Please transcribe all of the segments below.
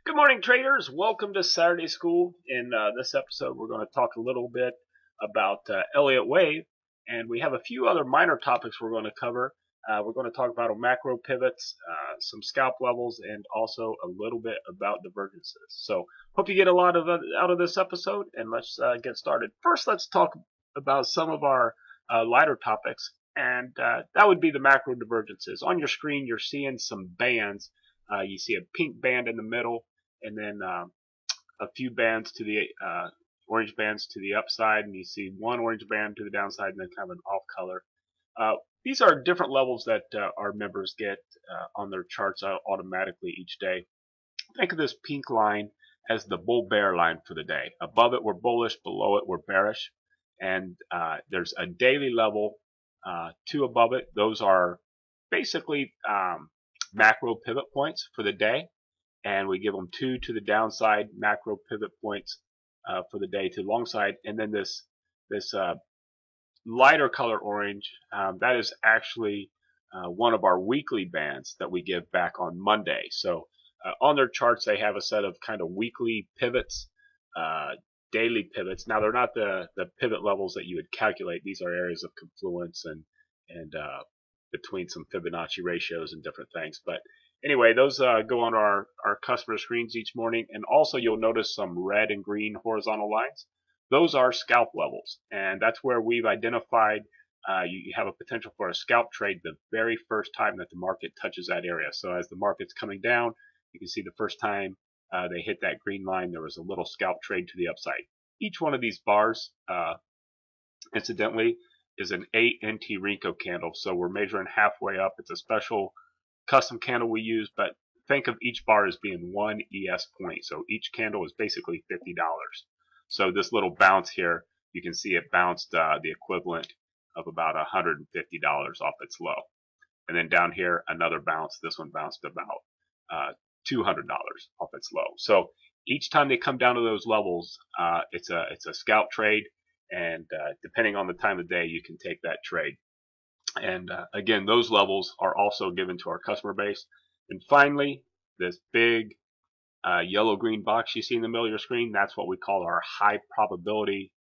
Good morning, traders. Welcome to Saturday School. In this episode, we're going to talk a little bit about Elliott wave, and we have a few other minor topics we're going to cover. We're going to talk about macro pivots, some scalp levels, and also a little bit about divergences. So, hope you get a lot out of this episode, and let's get started. First, let's talk about some of our lighter topics, and that would be the macro divergences. On your screen, you're seeing some bands. You see a pink band in the middle, and then a few bands to the orange bands to the upside, and you see one orange band to the downside, and then kind of an off color. These are different levels that our members get on their charts automatically each day. Think of this pink line as the bull-bear line for the day. Above it, we're bullish. Below it, we're bearish. And there's a daily level, two above it. Those are basically macro pivot points for the day. And we give them two to the downside macro pivot points for the day to the long side. And then this lighter color orange, that is actually one of our weekly bands that we give back on Monday. So on their charts, they have a set of kind of weekly pivots, daily pivots. Now, they're not the pivot levels that you would calculate. These are areas of confluence and between some Fibonacci ratios and different things. But anyway, those go on our customer screens each morning. And also, you'll notice some red and green horizontal lines. Those are scalp levels. And that's where we've identified you have a potential for a scalp trade the very first time that the market touches that area. So as the market's coming down, you can see the first time they hit that green line, there was a little scalp trade to the upside. Each one of these bars, incidentally, is an 8 NT Renko candle. So we're measuring halfway up. It's a special custom candle we use, but think of each bar as being one ES point. So each candle is basically $50. So this little bounce here, you can see it bounced the equivalent of about $150 off its low. And then down here, another bounce. This one bounced about $200 off its low. So each time they come down to those levels, it's a scalp trade, and depending on the time of day, you can take that trade. And again, those levels are also given to our customer base. And finally, this big yellow-green box you see in the middle of your screen, that's what we call our high probability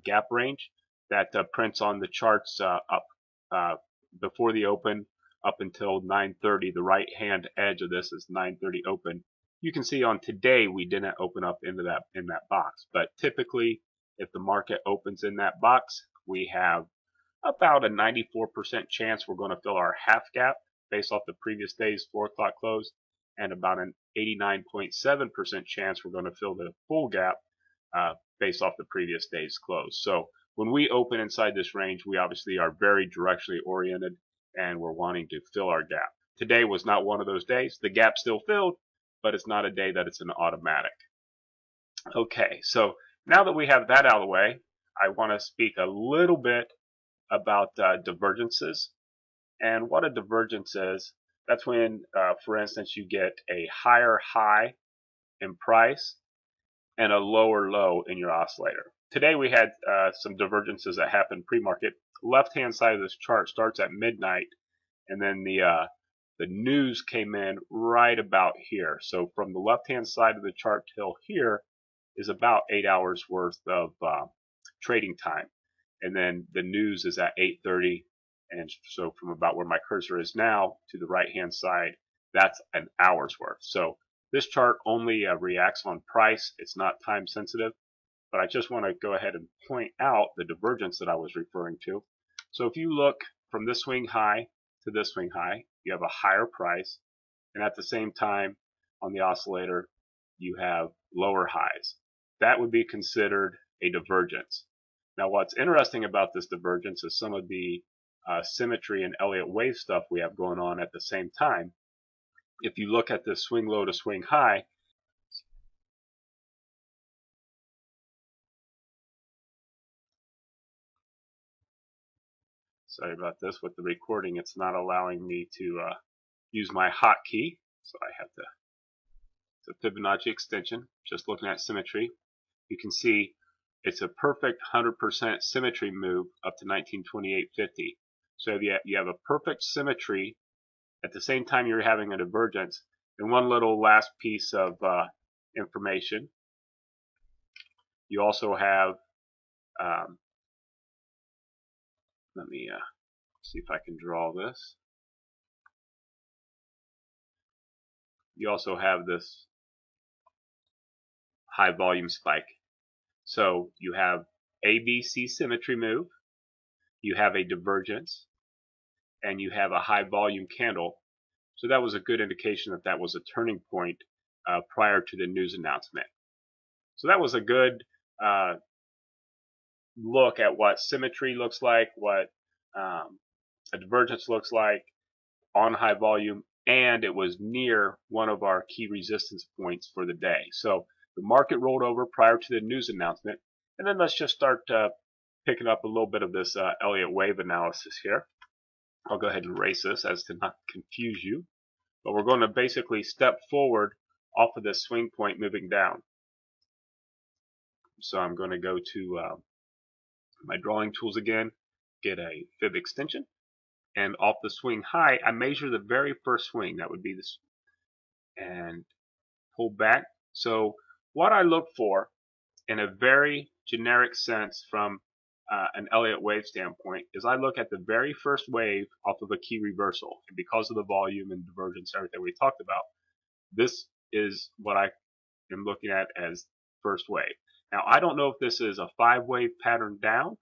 gap range that prints on the charts up before the open up until 9:30. The right-hand edge of this is 9:30 open. You can see on today we didn't open up in that box, but typically if the market opens in that box, we have about a 94% chance we're going to fill our half gap based off the previous day's 4 o'clock close, and about an 89.7% chance we're going to fill the full gap based off the previous day's close. So when we open inside this range, we obviously are very directionally oriented, and we're wanting to fill our gap. Today was not one of those days. The gap still filled, but it's not a day that it's an automatic. Okay, so now that we have that out of the way, I want to speak a little bit about divergences. And what a divergence is, that's when, for instance, you get a higher high in price and a lower low in your oscillator. Today we had some divergences that happened pre-market. Left-hand side of this chart starts at midnight, and then the news came in right about here. So from the left-hand side of the chart till here is about 8 hours worth of trading time. And then the news is at 8:30, and so from about where my cursor is now to the right-hand side, that's an hour's worth. So this chart only reacts on price. It's not time sensitive, but I just want to go ahead and point out the divergence that I was referring to. So if you look from this swing high to this swing high, you have a higher price, and at the same time on the oscillator, you have lower highs. That would be considered a divergence. Now, what's interesting about this divergence is some of the symmetry and Elliott wave stuff we have going on at the same time. If you look at this swing low to swing high, sorry about this with the recording, it's not allowing me to use my hotkey, so I have to, it's a Fibonacci extension, just looking at symmetry. You can see it's a perfect 100% symmetry move up to 1928.50. So you have a perfect symmetry at the same time you're having a divergence. And one little last piece of information. You also have, let me see if I can draw this. You also have this high volume spike. So you have ABC symmetry move, you have a divergence, and you have a high volume candle. So that was a good indication that that was a turning point prior to the news announcement. So that was a good look at what symmetry looks like, what a divergence looks like on high volume, and it was near one of our key resistance points for the day. So the market rolled over prior to the news announcement, and then let's just start picking up a little bit of this Elliott wave analysis here. I'll go ahead and erase this as to not confuse you, but we're going to basically step forward off of this swing point moving down. So I'm going to go to my drawing tools again, get a fib extension, and off the swing high, I measure the very first swing. That would be this, and pull back. So what I look for in a very generic sense from an Elliott wave standpoint is I look at the very first wave off of a key reversal. And because of the volume and divergence, everything we talked about, this is what I am looking at as first wave. Now, I don't know if this is a 5-wave pattern down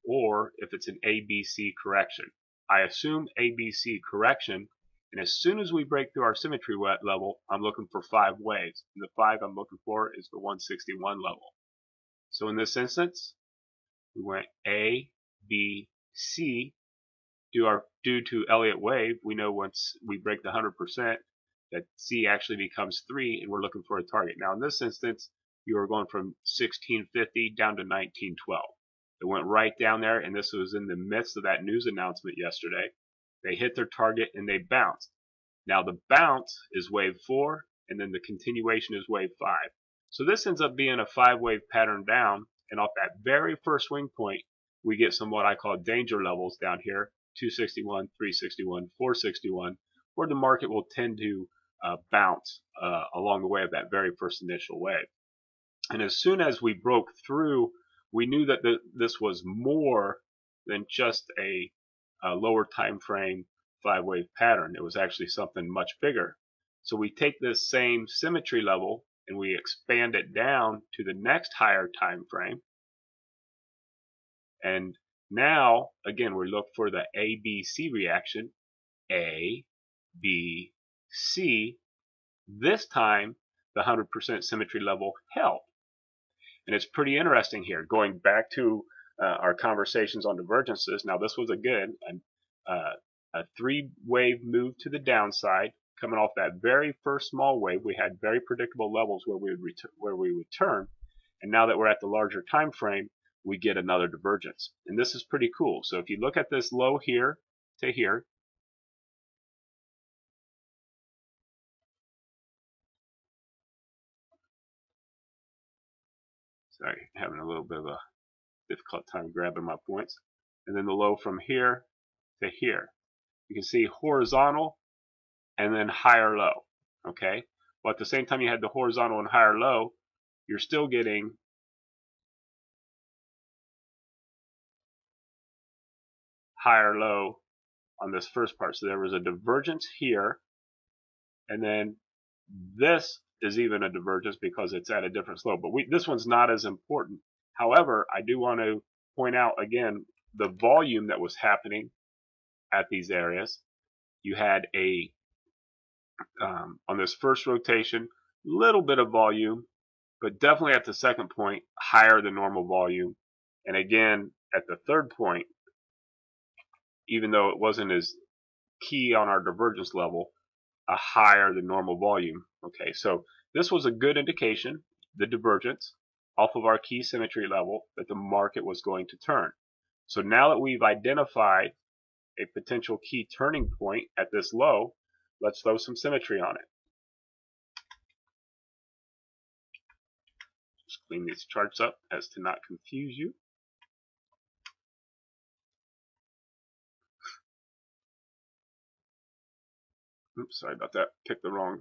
or if it's an ABC correction. I assume ABC correction, and as soon as we break through our symmetry level, I'm looking for 5 waves. And the 5 I'm looking for is the 161 level. So in this instance, we went A, B, C. Due to Elliott wave, we know once we break the 100% that C actually becomes 3, and we're looking for a target. Now in this instance, you are going from 1650 down to 1912. It went right down there, and this was in the midst of that news announcement yesterday. They hit their target and they bounced. Now the bounce is wave 4, and then the continuation is wave 5. So this ends up being a 5-wave pattern down, and off that very first swing point, we get some what I call danger levels down here, 261, 361, 461, where the market will tend to bounce along the way of that very first initial wave. And as soon as we broke through, we knew that this was more than just a lower time frame 5-wave pattern. It was actually something much bigger. So we take this same symmetry level and we expand it down to the next higher time frame. And now, again, we look for the ABC reaction. A, B, C. This time, the 100% symmetry level held. And it's pretty interesting here, going back to our conversations on divergences. Now, this was again a 3-wave move to the downside, coming off that very first small wave. We had very predictable levels where we would turn, and now that we're at the larger time frame, we get another divergence. And this is pretty cool. So if you look at this low here to here, sorry, having a little bit of a difficult time grabbing my points, and then the low from here to here. You can see horizontal and then higher low. Okay, well, at the same time you had the horizontal and higher low, you're still getting higher low on this first part. So there was a divergence here, and then this is even a divergence because it's at a different slope. But this one's not as important. However, I do want to point out again the volume that was happening at these areas. You had a on this first rotation, little bit of volume, but definitely at the second point, higher than normal volume. And again, at the third point, even though it wasn't as key on our divergence level, a higher than normal volume. Okay, so this was a good indication, the divergence, off of our key symmetry level, that the market was going to turn. So now that we've identified a potential key turning point at this low, let's throw some symmetry on it. Just clean these charts up as to not confuse you. Oops, sorry about that. Picked the wrong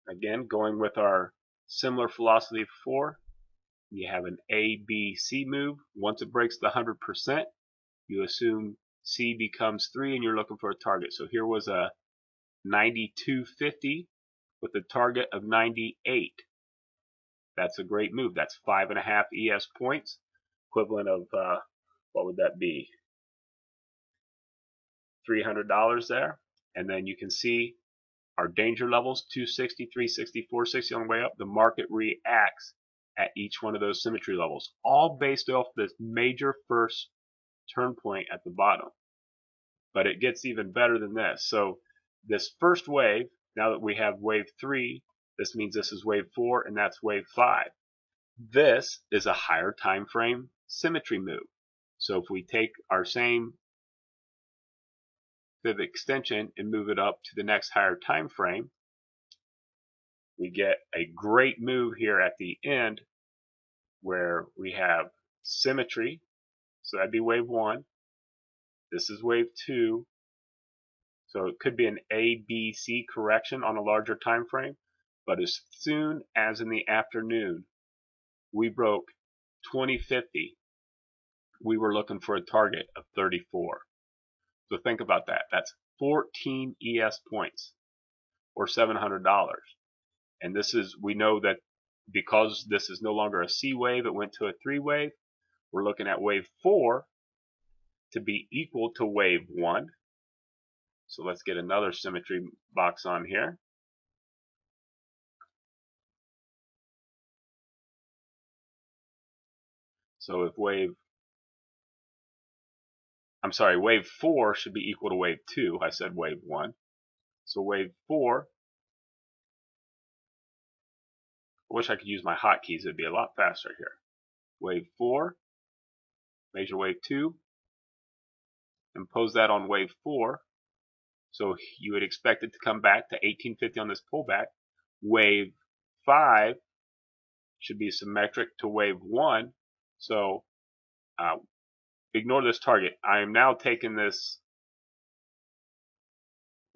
Again, going with our similar philosophy before, you have an A, B, C move. Once it breaks the 100%, you assume C becomes 3 and you're looking for a target. So here was a 92.50 with a target of 98. That's a great move. That's 5.5 ES points, equivalent of, what would that be? $300 there. And then you can see our danger levels, 260, 360, 460 on the way up. The market reacts at each one of those symmetry levels, all based off this major first turn point at the bottom. But it gets even better than this. So this first wave, now that we have wave 3, this means this is wave 4 and that's wave 5. This is a higher time frame symmetry move. So if we take our same fib extension and move it up to the next higher time frame, we get a great move here at the end where we have symmetry. So that'd be wave 1. This is wave 2. So it could be an A, B, C correction on a larger time frame. But as soon as in the afternoon we broke 2050, we were looking for a target of 34. So think about that. That's 14 ES points or $700. And this is, we know that because this is no longer a C wave, it went to a 3 wave. We're looking at wave 4 to be equal to wave 1. So let's get another symmetry box on here. So if wave 4 should be equal to wave 2. I said wave 1. So wave 4, I wish I could use my hotkeys. It'd be a lot faster here. Wave 4, measure wave 2, impose that on wave 4. So you would expect it to come back to 1850 on this pullback. Wave 5 should be symmetric to wave 1. So ignore this target. I am now taking this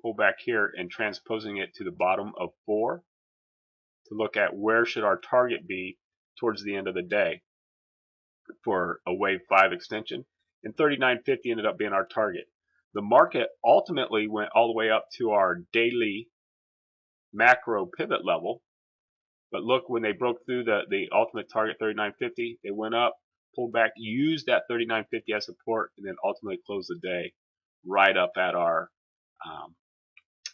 pullback here and transposing it to the bottom of 4 to look at where should our target be towards the end of the day for a wave 5 extension. And 39.50 ended up being our target. The market ultimately went all the way up to our daily macro pivot level. But look, when they broke through the ultimate target 39.50, they went up, pulled back, used that 39.50 as support, and then ultimately closed the day right up at our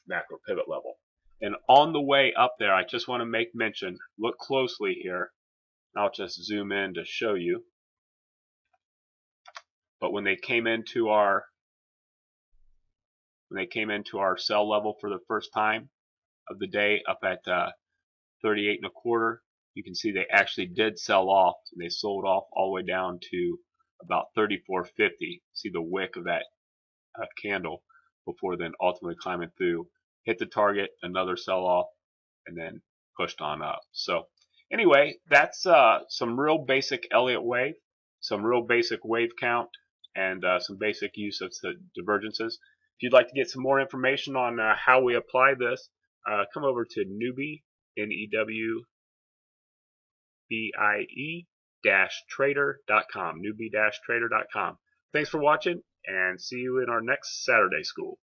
macro pivot level. And on the way up there, I just want to make mention, look closely here. I'll just zoom in to show you. But when they came into our sell level for the first time of the day up at 38.25, you can see they actually did sell off, and they sold off all the way down to about 34.50. See the wick of that candle before then ultimately climbing through, hit the target, another sell off, and then pushed on up. So anyway, that's some real basic Elliott wave, some real basic wave count, and some basic use of the divergences. If you'd like to get some more information on how we apply this, come over to Newbie, Newbie-Trader.com, Newbie-Trader.com. Thanks for watching, and see you in our next Saturday school.